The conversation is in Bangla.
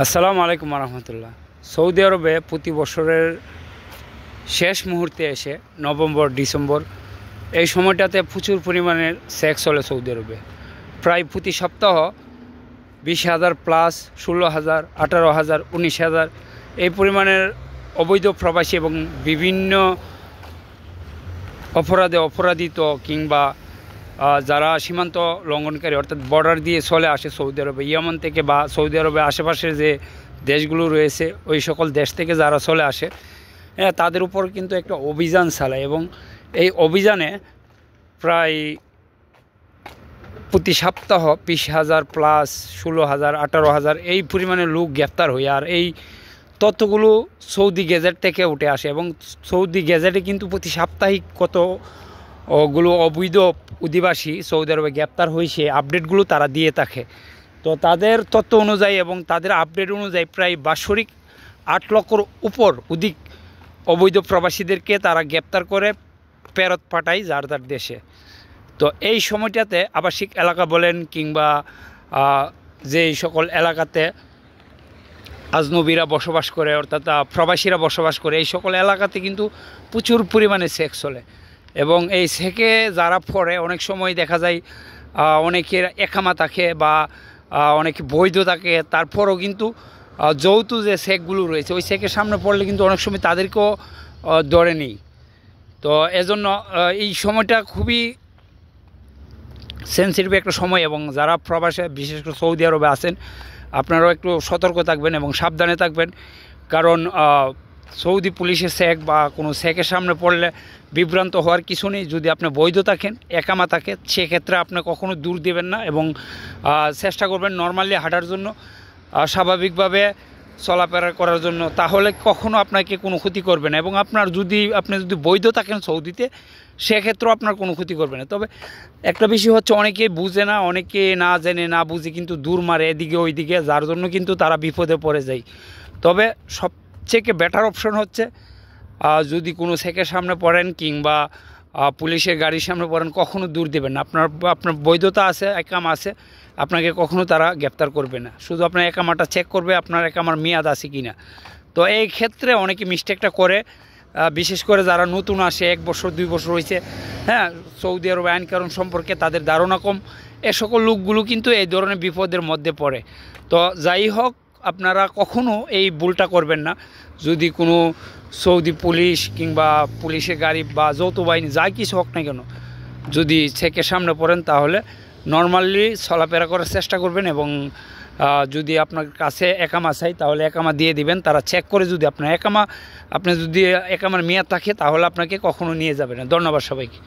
আসসালামু আলাইকুম রহমতুল্লাহ। সৌদি আরবে প্রতি বছরের শেষ মুহূর্তে এসে নভেম্বর ডিসেম্বর এই সময়টাতে প্রচুর পরিমাণের সেক্স চলে সৌদি আরবে। প্রায় প্রতি সপ্তাহ 20,000 প্লাস 16,000, 18,000, 19,000 এই পরিমাণের অবৈধ প্রবাসী এবং বিভিন্ন অপরাধিত কিংবা যারা সীমান্ত লঙ্ঘনকারী অর্থাৎ বর্ডার দিয়ে চলে আসে সৌদি আরবে, ইয়েমেন থেকে বা সৌদি আরবে আশেপাশের যে দেশগুলো রয়েছে ওই সকল দেশ থেকে যারা চলে আসে, তাদের উপর কিন্তু একটা অভিযান চালায় এবং এই অভিযানে প্রায় প্রতি সপ্তাহ 20,000 প্লাস 16,000, 18,000 এই পরিমাণে লোক গ্রেপ্তার হয়। আর এই তথ্যগুলো সৌদি গেজেট থেকে উঠে আসে এবং সৌদি গেজেটে কিন্তু প্রতি সাপ্তাহিক কতগুলো অবৈধ অধিবাসী সৌদি আরবে গ্রেপ্তার হয়েছে আপডেটগুলো তারা দিয়ে থাকে। তো তাদের তথ্য অনুযায়ী এবং তাদের আপডেট অনুযায়ী প্রায় বাৎসরিক 8 লক্ষর উপর অধিক অবৈধ প্রবাসীদেরকে তারা গ্রেপ্তার করে ফেরত পাঠায় যার যার দেশে। তো এই সময়টাতে আবাসিক এলাকা বলেন কিংবা যেই সকল এলাকাতে আজনবীরা বসবাস করে অর্থাৎ প্রবাসীরা বসবাস করে এই সকল এলাকাতে কিন্তু প্রচুর পরিমাণে সেক্স চলে এবং এই সেকে যারা পড়ে অনেক সময় দেখা যায় অনেকের একামা থাকে বা অনেকে বৈধ থাকে, তারপরও কিন্তু যৌথ যে সেকগুলো রয়েছে ওই সেকের সামনে পড়লে কিন্তু অনেক সময় তাদেরকেও ধরে নেই। তো এজন্য এই সময়টা খুবই সেন্সিটিভ একটা সময় এবং যারা প্রবাসে বিশেষ করে সৌদি আরবে আছেন আপনারাও একটু সতর্ক থাকবেন এবং সাবধানে থাকবেন। কারণ সৌদি পুলিশের সেক বা কোনো সেকের সামনে পড়লে বিভ্রান্ত হওয়ার কিছু নেই। যদি আপনি বৈধ থাকেন, একামা থাকে, সেক্ষেত্রে আপনি কখনো দূর দেবেন না এবং চেষ্টা করবেন নর্মালি হাঁটার জন্য, স্বাভাবিকভাবে চলাফেরা করার জন্য, তাহলে কখনো আপনাকে কোনো ক্ষতি করবে না। এবং আপনি যদি বৈধ থাকেন সৌদিতে সেক্ষেত্রেও আপনার কোনো ক্ষতি করবে না। তবে একটা বিষয় হচ্ছে অনেকে বুঝে না, অনেকে না জেনে না বুঝে কিন্তু দূর মারে এদিকে ওইদিকে, যার জন্য কিন্তু তারা বিপদে পড়ে যায়। তবে সবচেয়ে বেটার অপশন হচ্ছে যদি কোনো সেকের সামনে পড়েন কিংবা পুলিশের গাড়ির সামনে পড়েন কখনো দূর দেবেন না। আপনার বৈধতা আছে, একামা আছে, আপনাকে কখনো তারা গ্রেপ্তার করবে না। শুধু আপনার একামাটা চেক করবে আপনার একামার মেয়াদ আছে কি না। তো এই ক্ষেত্রে অনেকে মিস্টেকটা করে, বিশেষ করে যারা নতুন আসে 1 বছর 2 বছর হয়েছে, সৌদি আরব আইন কানুন সম্পর্কে তাদের ধারণা কম, এ সকল লোকগুলো কিন্তু এই ধরনের বিপদের মধ্যে পড়ে। তো যাই হোক, আপনারা কখনো এই ভুলটা করবেন না। যদি কোনো সৌদি পুলিশ কিংবা পুলিশের গাড়ি বা যৌথ বাহিনী যাই কিছু হোক না কেন, যদি চেকের সামনে পড়েন তাহলে নর্মালি চলাফেরা করার চেষ্টা করবেন এবং যদি আপনার কাছে একামা চাই তাহলে একামা দিয়ে দিবেন। তারা চেক করে যদি আপনি যদি একামার মেয়াদ থাকে তাহলে আপনাকে কখনো নিয়ে যাবে না। ধন্যবাদ সবাইকে।